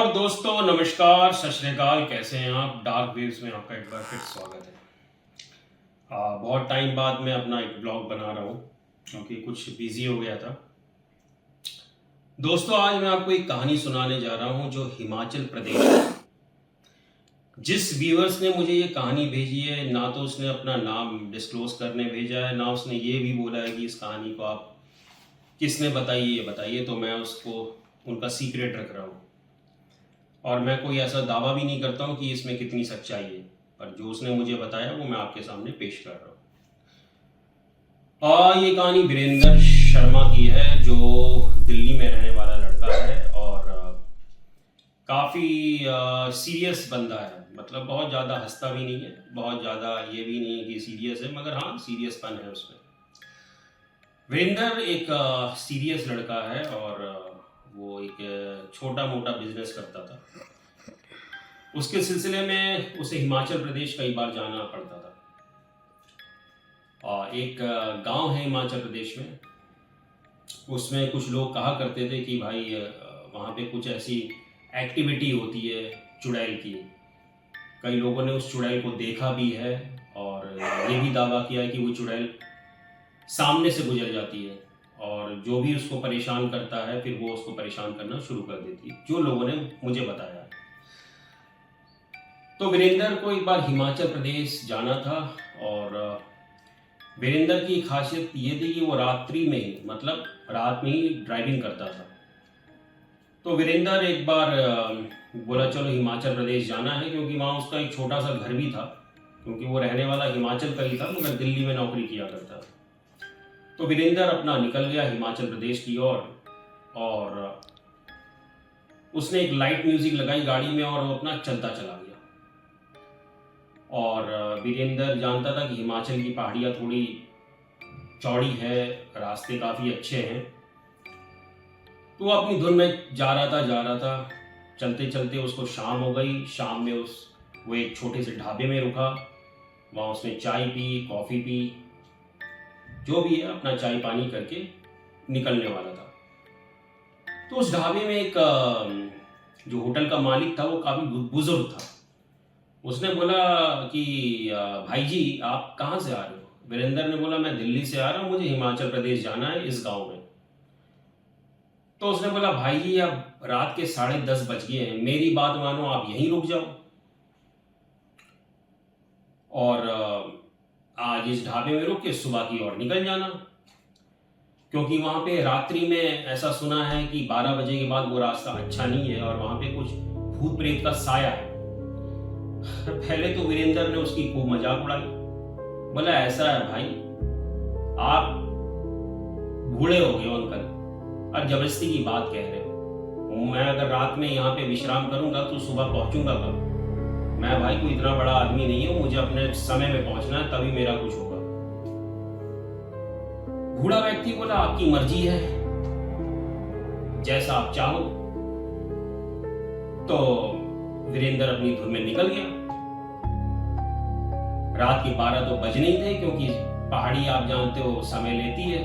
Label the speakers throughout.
Speaker 1: और दोस्तों नमस्कार, सत श्री अकाल। कैसे हैं आप? डार्क वेव्स में आपका एक बार फिर स्वागत है। बहुत टाइम बाद मैं अपना एक ब्लॉग बना रहा हूँ क्योंकि कुछ बिजी हो गया था। दोस्तों आज मैं आपको एक कहानी सुनाने जा रहा हूँ जो हिमाचल प्रदेश, जिस व्यूअर्स ने मुझे ये कहानी भेजी है ना तो उसने अपना नाम डिस्क्लोज करने भेजा है, ना उसने ये भी बोला है कि इस कहानी को आप किसने बताई ये बताइए, तो मैं उसको उनका सीक्रेट रख रहा हूँ। और मैं कोई ऐसा दावा भी नहीं करता हूँ कि इसमें कितनी सच्चाई है, पर जो उसने मुझे बताया वो मैं आपके सामने पेश कर रहा हूँ। ये कहानी वीरेंद्र शर्मा की है जो दिल्ली में रहने वाला लड़का है और काफ़ी सीरियस बंदा है। मतलब बहुत ज़्यादा हंसता भी नहीं है, बहुत ज़्यादा ये भी नहीं है कि सीरियस है, मगर हाँ सीरियसपन है उसमें। वीरेंद्र एक सीरियस लड़का है और वो एक छोटा मोटा बिजनेस करता था। उसके सिलसिले में उसे हिमाचल प्रदेश कई बार जाना पड़ता था। और एक गांव है हिमाचल प्रदेश में, उसमें कुछ लोग कहा करते थे कि भाई वहाँ पे कुछ ऐसी एक्टिविटी होती है चुड़ैल की। कई लोगों ने उस चुड़ैल को देखा भी है और ये भी दावा किया है कि वो चुड़ैल सामने से गुजर जाती है और जो भी उसको परेशान करता है फिर वो उसको परेशान करना शुरू कर देती है, जो लोगों ने मुझे बताया। तो वीरेंद्र को एक बार हिमाचल प्रदेश जाना था और वीरेंद्र की खासियत ये थी कि वो रात्रि में ही, मतलब रात में ही ड्राइविंग करता था। तो वीरेंद्र एक बार बोला चलो हिमाचल प्रदेश जाना है, क्योंकि वहाँ उसका एक छोटा सा घर भी था, क्योंकि वो रहने वाला हिमाचल का ही था मगर दिल्ली में नौकरी किया करता था। तो वीरेंद्र अपना निकल गया हिमाचल प्रदेश की ओर और उसने एक लाइट म्यूजिक लगाई गाड़ी में और वो अपना चलता चला गया। और वीरेंद्र जानता था कि हिमाचल की पहाड़ियाँ थोड़ी चौड़ी है, रास्ते काफ़ी अच्छे हैं। तो वो अपनी धुन में जा रहा था। चलते चलते उसको शाम हो गई। शाम में वो एक छोटे से ढाबे में रुका। वहाँ उसने चाय पी, कॉफ़ी पी, जो भी है अपना चाय पानी करके निकलने वाला था। तो उस ढाबे में एक जो होटल का मालिक था वो काफ़ी बुजुर्ग था। उसने बोला कि भाई जी आप कहाँ से आ रहे हो? वीरेंद्र ने बोला मैं दिल्ली से आ रहा हूँ, मुझे हिमाचल प्रदेश जाना है इस गांव में। तो उसने बोला भाई जी अब रात के 10:30 बज गए हैं, मेरी बात मानो आप यहीं रुक जाओ और आज इस ढाबे में रुक के सुबह की ओर निकल जाना, क्योंकि वहाँ पे रात्रि में ऐसा सुना है कि 12 बजे के बाद वो रास्ता अच्छा नहीं है और वहाँ पे कुछ भूत प्रेत का साया है। पहले तो वीरेंद्र ने उसकी खूब मजाक उड़ाई। बोला ऐसा है भाई, आप बूढ़े हो गए हो अंकल और जबरदस्ती की बात कह रहे हो। मैं अगर रात में यहाँ पे विश्राम करूंगा तो सुबह पहुंचूंगा कब? मैं भाई कोई इतना बड़ा आदमी नहीं हूं, मुझे अपने समय में पहुंचना है, तभी मेरा कुछ होगा। बूढ़ा व्यक्ति बोला आपकी मर्जी है, जैसा आप चाहो। तो वीरेंद्र अपनी धुन में निकल गया। रात के 12 तो बज नहीं थे, क्योंकि पहाड़ी आप जानते हो समय लेती है,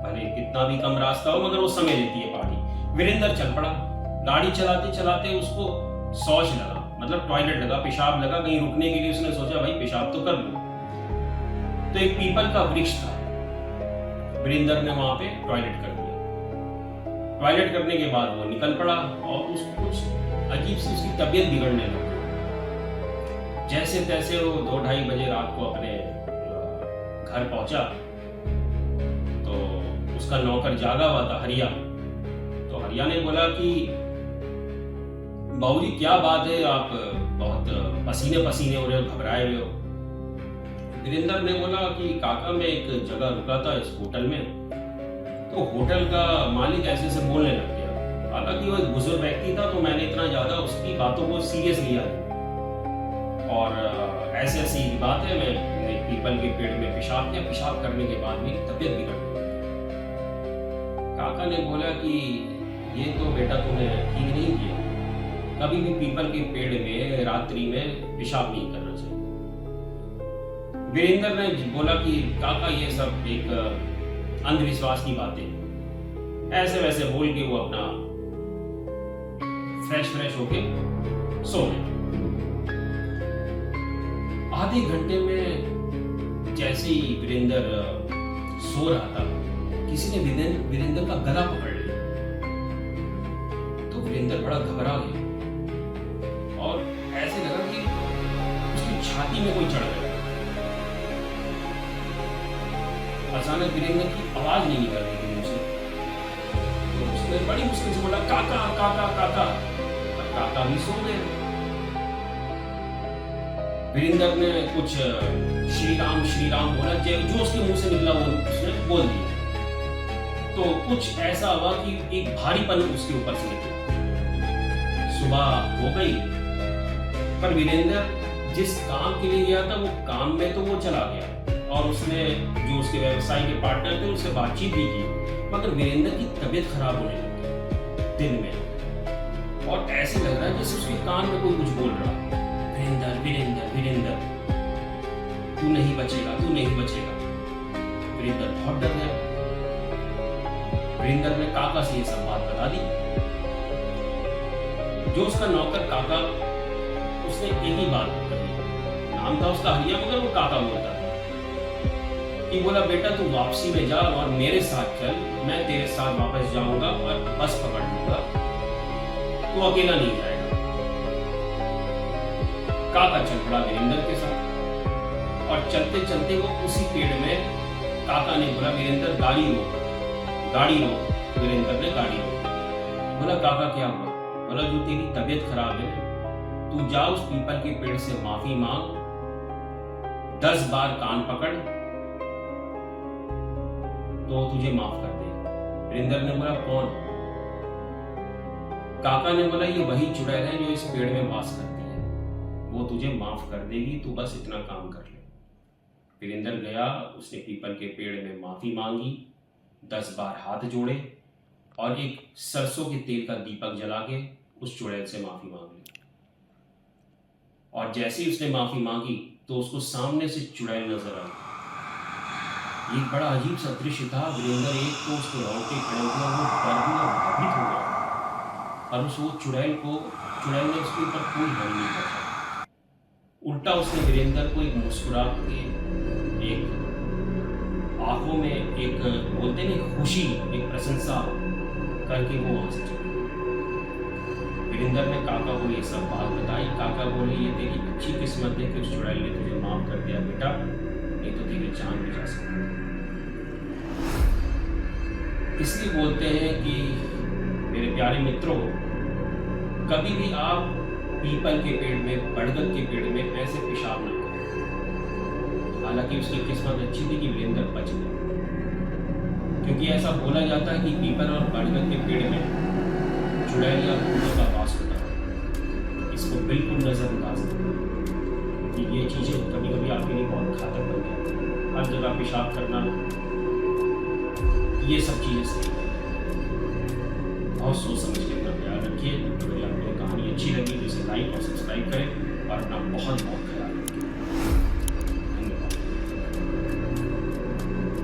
Speaker 1: भले कितना भी कम रास्ता हो मगर वो समय लेती है पहाड़ी। वीरेंद्र चल पड़ा। गाड़ी चलाते चलाते उसको शौच लगा, मतलब टॉयलेट लगा, पेशाब लगा। कहीं रुकने के लिए उसने सोचा भाई पेशाब तो कर लूं। तो एक पीपल का वृक्ष था, वीरेंद्र ने वहां पे टॉयलेट कर दिया। टॉयलेट करने के बाद वो निकल पड़ा और उसको कुछ अजीब सी उसकी तबीयत बिगड़ने लगी। जैसे तैसे वो 2-2:30 बजे रात को अपने घर पहुंचा तो उसका नौकर जागा हुआ था, हरिया। तो हरिया ने बोला कि बाबूजी क्या बात है, आप बहुत पसीने पसीने हो रहे हो, घबराए हुए हो। वीरेंद्र ने बोला कि काका मैं एक जगह रुका था इस होटल में, तो होटल का मालिक ऐसे से बोलने लग गया। हालांकि वो एक बुजुर्ग व्यक्ति था तो मैंने इतना ज्यादा उसकी बातों को सीरियस लिया और ऐसे ऐसी बात है, मैं पीपल के पेड़ में पेशाब किया, पेशाब करने के बाद मेरी तबीयत बिगड़ गई। काका ने बोला कि ये तो बेटा तूने ठीक नहीं किया, कभी भी पीपल के पेड़ में रात्रि में पेशाब नहीं करना चाहिए। वीरेंद्र ने बोला कि काका ये सब एक अंधविश्वास की बातें, ऐसे वैसे बोल के वो अपना फ्रेश होके सो गए। आधे घंटे में जैसे ही वीरेंद्र सो रहा था, किसी ने वीरेंद्र का गला पकड़ लिया। तो वीरेंद्र बड़ा घबरा गया और ऐसे लगा कि उसकी छाती में कोई चढ़ गया। अचानक वीरेंद्र की आवाज नहीं निकल रही थी मुझसे, तो उसने बड़ी मुश्किल से बोला, काका काका काका। काका भी सो गए। वीरेंद्र ने कुछ श्री राम बोला, जो उसके मुंह से निकला वो उसने बोल दिया। तो कुछ ऐसा हुआ कि एक भारीपन उसके ऊपर से निकला। सुबह हो गई, पर वीरेंद्र जिस काम के लिए गया था वो काम में तो वो चला गया और उसने जो उसके व्यवसाय के पार्टनर थे उससे बातचीत भी की, मगर वीरेंद्र की तबीयत खराब होने लगी दिन में, और ऐसे लग रहा है जैसे उसके कान में कोई कुछ बोल रहा, वीरेंद्र वीरेंद्र वीरेंद्र, तू नहीं बचेगा, तू नहीं बचेगा। वीरेंद्र बहुत डर गया। वीरेंद्र ने काका से ये सब बात बता दी। जो उसका नौकर काका, उसने एक ही बात कही, नाम था उसका हरिया, मगर वो काका बोलता था कि बोला, बेटा तू वापसी में जा और मेरे साथ चल, मैं तेरे साथ वापस जाऊंगा और बस पकड़ लूंगा, तू अकेला नहीं जाएगा। काका चल पड़ा वीरेंद्र के साथ और चलते चलते वो उसी पेड़ में, काका ने बोला, वीरेंद्र गाड़ी रोक, गाड़ी रोक। वीरेंद्र ने गाड़ी रोक। बोला, काका क्या हुआ? बोला, जो तेरी तबीयत खराब है, तू जा उस पीपल के पेड़ से माफी मांग, 10 बार कान पकड़ तो तुझे माफ कर दे। वीरेंद्र ने बोला, कौन? काका ने बोला, ये वही चुड़ैल है जो इस पेड़ में वास करती है, वो तुझे माफ कर देगी, तू बस इतना काम कर ले। वीरेंद्र गया, उसने पीपल के पेड़ में माफी मांगी, 10 बार हाथ जोड़े और एक सरसों के तेल का दीपक जला के उस चुड़ैल से माफी मांग ली। और जैसे ही उसने माफी मांगी तो उसको सामने से चुड़ैल नजर आई। एक बड़ा अजीब सा दृश्य था। वीरेंद्र एक तो उसके रोंगटे खड़े हो गए, वो डर गया, भयभीत हो गया, और उस चुड़ैल ने उसके ऊपर कोई हमला नहीं किया। उल्टा उसने वीरेंद्र को एक मुस्कुरा के, एक आंखों में एक बोलते नहीं खुशी, एक प्रशंसा करके वो वहां से चले। वीरेंद्र ने काका को ये सब बात बताई। काका बोले, ये तेरी अच्छी किस्मत है कि उस चुड़ैल ने तुझे माफ कर दिया बेटा, नहीं तो तेरी जान भी जा सकती। इसलिए बोलते हैं कि मेरे प्यारे मित्रों, कभी भी आप पीपल के पेड़ में, बड़गद के पेड़ में ऐसे पेशाब न करें। हालांकि उसकी किस्मत अच्छी थी कि वीरेंद्र बच गया, क्योंकि ऐसा बोला जाता है कि पीपल और बड़गद के पेड़ में चुड़ैल या भूतों का वास होता है। इसको बिल्कुल नजरअंदाज करें कि ये चीजें कभी कभी आपके लिए बहुत घातक बन जाती हैं। हर जगह पेशाब करना, ये सब चीजें सही है। बहुत सोच समझ के अपना ख्याल रखिए। अगर आपको कहानी अच्छी लगी तो इसे लाइक और सब्सक्राइब करें और अपना बहुत बहुत